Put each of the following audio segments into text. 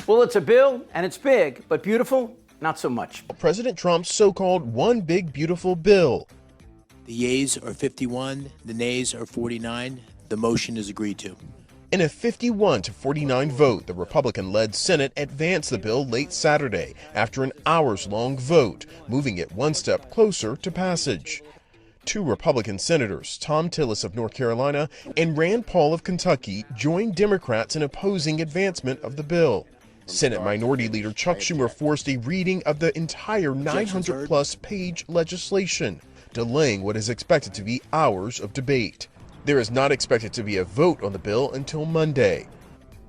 Well, it's a bill, and it's big, but beautiful, not so much. President Trump's so-called one big beautiful bill. The yeas are 51, the nays are 49. The motion is agreed to. In a 51-49 vote, the Republican-led Senate advanced the bill late Saturday after an hours-long vote, moving it one step closer to passage. Two Republican senators, Tom Tillis of North Carolina and Rand Paul of Kentucky, joined Democrats in opposing advancement of the bill. Senate Minority Leader Chuck Schumer forced a reading of the entire 900-plus page legislation, delaying what is expected to be hours of debate. There is not expected to be a vote on the bill until Monday.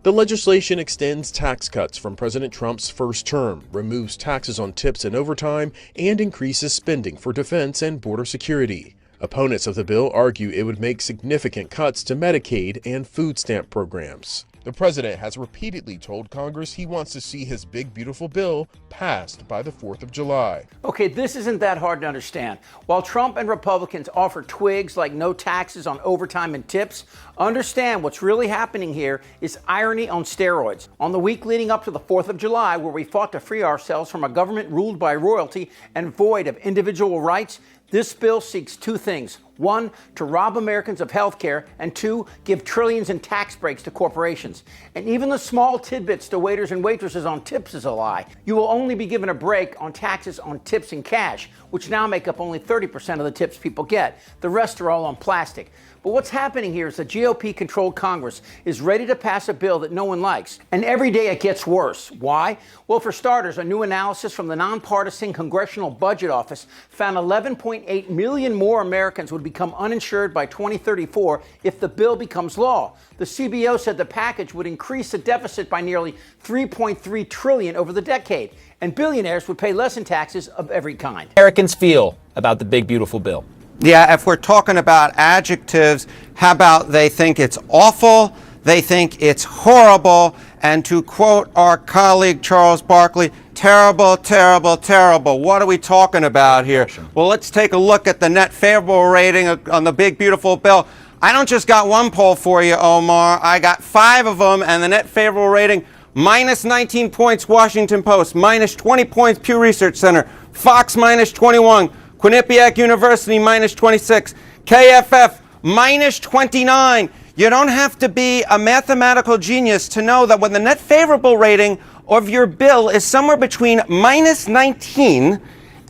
The legislation extends tax cuts from President Trump's first term, removes taxes on tips and overtime, and increases spending for defense and border security. Opponents of the bill argue it would make significant cuts to Medicaid and food stamp programs. The president has repeatedly told Congress he wants to see his big, beautiful bill passed by the 4th of July. Okay, this isn't that hard to understand. While Trump and Republicans offer twigs like no taxes on overtime and tips, understand what's really happening here is irony on steroids. On the week leading up to the 4th of July, where we fought to free ourselves from a government ruled by royalty and void of individual rights, this bill seeks two things. One, to rob Americans of health care, and two, give trillions in tax breaks to corporations. And even the small tidbits to waiters and waitresses on tips is a lie. You will only be given a break on taxes on tips and cash, which now make up only 30% of the tips people get. The rest are all on plastic. But what's happening here is the GOP-controlled Congress is ready to pass a bill that no one likes. And every day it gets worse. Why? Well, for starters, a new analysis from the nonpartisan Congressional Budget Office found 11.8 million more Americans would become uninsured by 2034 if the bill becomes law. The CBO said the package would increase the deficit by nearly $3.3 trillion over the decade, and billionaires would pay less in taxes of every kind. Americans feel about the big, beautiful bill. Yeah, if we're talking about adjectives, how about they think it's awful, they think it's horrible, and to quote our colleague Charles Barkley, terrible, terrible, terrible. What are we talking about here? Well, let's take a look at the net favorable rating on the big, beautiful bill. I don't just got one poll for you, Omar. I got 5 of them, and the net favorable rating, minus 19 points, Washington Post, minus 20 points, Pew Research Center, Fox, minus 21, Quinnipiac University, minus 26, KFF, minus 29. You don't have to be a mathematical genius to know that when the net favorable rating of your bill is somewhere between minus 19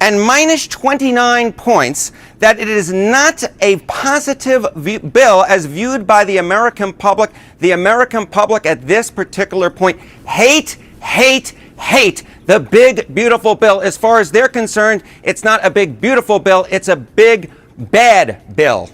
and minus 29 points, that it is not a positive bill as viewed by the American public. The American public at this particular point hate the big, beautiful bill. As far as they're concerned, it's not a big, beautiful bill. It's a big, bad bill.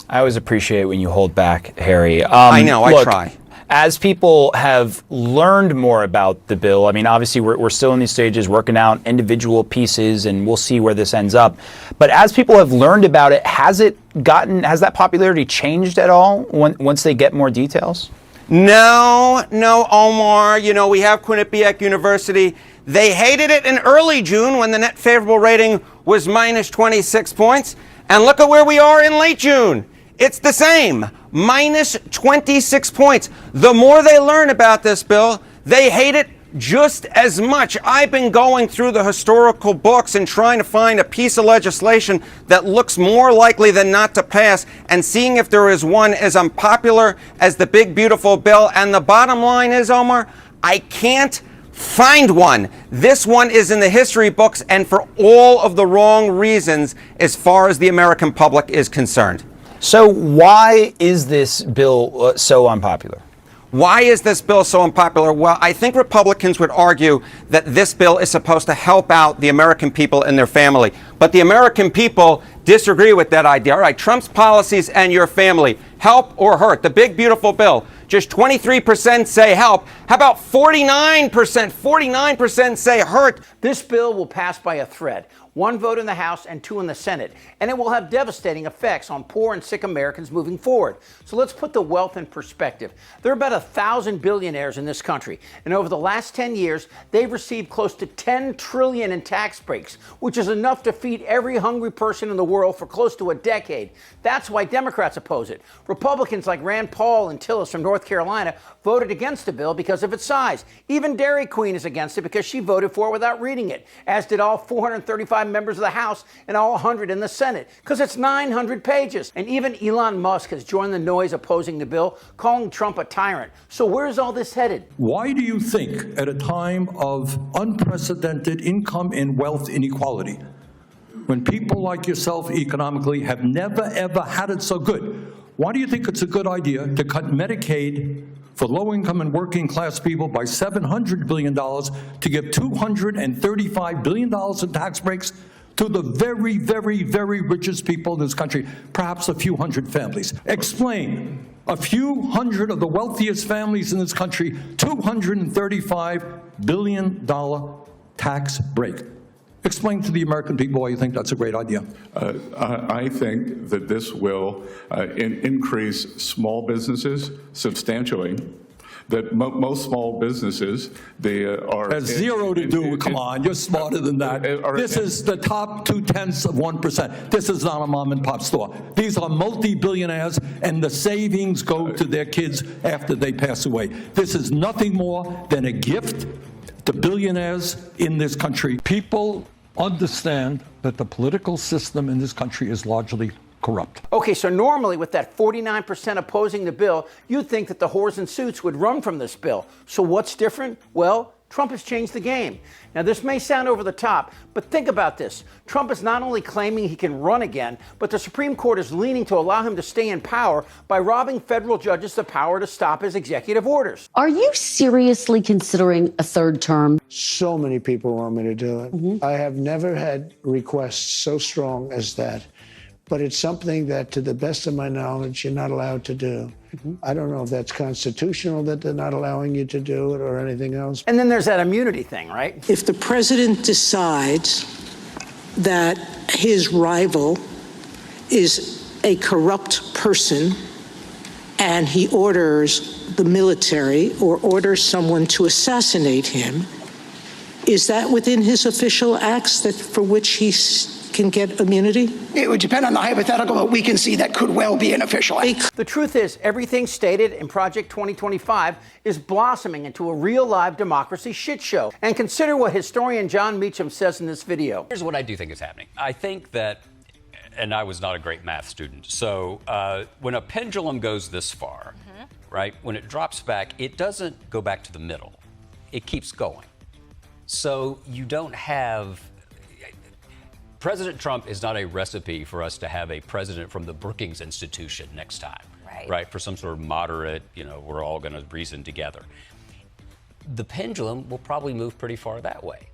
I always appreciate when you hold back, Harry. I know, I try. As people have learned more about the bill, I mean, obviously we're still in these stages working out individual pieces, and we'll see where this ends up. But as people have learned about it, has that popularity changed at all once they get more details? No, Omar. You know, we have Quinnipiac University. They hated it in early June when the net favorable rating was minus 26 points. And look at where we are in late June. It's the same, minus 26 points. The more they learn about this bill, they hate it just as much. I've been going through the historical books and trying to find a piece of legislation that looks more likely than not to pass, and seeing if there is one as unpopular as the big, beautiful bill. And the bottom line is, Omar, I can't find one. This one is in the history books, and for all of the wrong reasons as far as the American public is concerned. So why is this bill so unpopular? Why is this bill so unpopular? Well, I think Republicans would argue that this bill is supposed to help out the American people and their family. But the American people disagree with that idea. All right, Trump's policies and your family, help or hurt? The big, beautiful bill, just 23% say help. How about 49%? 49% say hurt. This bill will pass by a thread. 1 vote in the House and 2 in the Senate, and it will have devastating effects on poor and sick Americans moving forward. So let's put the wealth in perspective. There are about 1,000 billionaires in this country, and over the last 10 years, they've received close to $10 trillion in tax breaks, which is enough to feed every hungry person in the world world for close to a decade. That's why Democrats oppose it. Republicans like Rand Paul and Tillis from North Carolina voted against the bill because of its size. Even Dairy Queen is against it because she voted for it without reading it, as did all 435 members of the House and all 100 in the Senate, because it's 900 pages. And even Elon Musk has joined the noise opposing the bill, calling Trump a tyrant. So where's all this headed? Why do you think, at a time of unprecedented income and wealth inequality, when people like yourself economically have never, ever had it so good, why do you think it's a good idea to cut Medicaid for low-income and working-class people by $700 billion, to give $235 billion in tax breaks to the very, very, very richest people in this country, perhaps a few hundred families? Explain. A few hundred of the wealthiest families in this country, $235 billion tax break. Explain to the American people why you think that's a great idea. I think that this will increase small businesses substantially. That most small businesses, they are... Has zero to do, come on, you're smarter than that. This is the top 0.2%. This is not a mom and pop store. These are multi-billionaires, and the savings go to their kids after they pass away. This is nothing more than a gift to billionaires in this country. People understand that the political system in this country is largely corrupt. Okay, so normally with that 49% opposing the bill, you'd think that the whores in suits would run from this bill. So what's different? Well, Trump has changed the game. Now, this may sound over the top, but think about this. Trump is not only claiming he can run again, but the Supreme Court is leaning to allow him to stay in power by robbing federal judges the power to stop his executive orders. Are you seriously considering a third term? So many people want me to do it. I have never had requests so strong as that. But it's something that, to the best of my knowledge, you're not allowed to do. I don't know if that's constitutional that they're not allowing you to do it or anything else. And then there's that immunity thing, right? If the president decides that his rival is a corrupt person and he orders the military or orders someone to assassinate him, is that within his official acts that for which he can get immunity? It would depend on the hypothetical, but we can see that could well be an official act. The truth is, everything stated in Project 2025 is blossoming into a real live democracy shit show. And consider what historian John Meacham says in this video. Here's what I do think is happening. I think that, and I was not a great math student, so when a pendulum goes this far, right, when it drops back, it doesn't go back to the middle. It keeps going. So you don't have... President Trump is not a recipe for us to have a president from the Brookings Institution next time, right? For some sort of moderate, we're all going to reason together. The pendulum will probably move pretty far that way.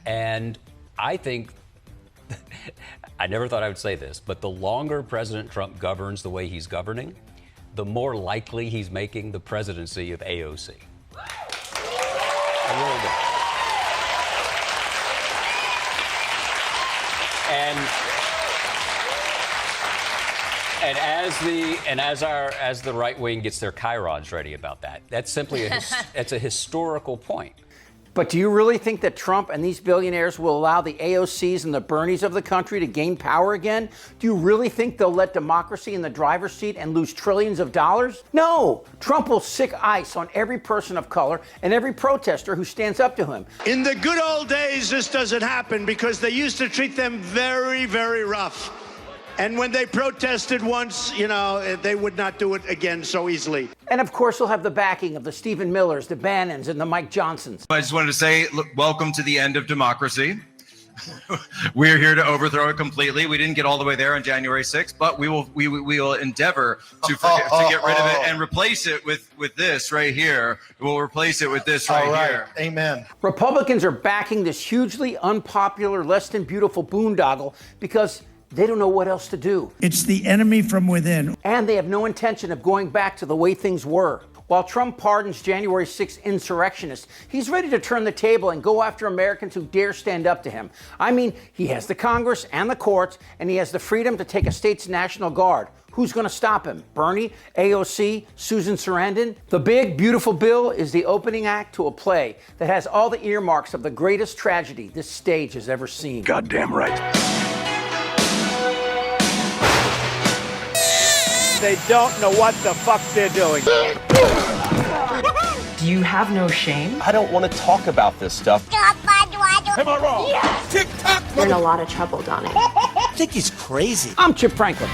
And I think, I never thought I would say this, but the longer President Trump governs the way he's governing, the more likely he's making the presidency of AOC. I really do. And as the right wing gets their chyrons ready about that, that's simply it's a historical point. But do you really think that Trump and these billionaires will allow the AOCs and the Bernies of the country to gain power again? Do you really think they'll let democracy in the driver's seat and lose trillions of dollars? No! Trump will sick ice on every person of color and every protester who stands up to him. In the good old days, this doesn't happen because they used to treat them very, very rough. And when they protested once, they would not do it again so easily. And of course, he'll have the backing of the Stephen Millers, the Bannons, and the Mike Johnsons. I just wanted to say, look, welcome to the end of democracy. We're here to overthrow it completely. We didn't get all the way there on January 6th, but we will endeavor to get rid of it and replace it with this right here. We'll replace it with this right here. Amen. Republicans are backing this hugely unpopular, less than beautiful boondoggle because they don't know what else to do. It's the enemy from within. And they have no intention of going back to the way things were. While Trump pardons January 6th insurrectionists, he's ready to turn the table and go after Americans who dare stand up to him. I mean, he has the Congress and the courts, and he has the freedom to take a state's National Guard. Who's going to stop him? Bernie, AOC, Susan Sarandon? The big, beautiful bill is the opening act to a play that has all the earmarks of the greatest tragedy this stage has ever seen. Goddamn right. they don't know what the fuck they're doing. Do you have no shame? I don't want to talk about this stuff. Am I wrong? Yes. You're in a lot of trouble, Donnie. I think he's crazy. I'm Chip Franklin.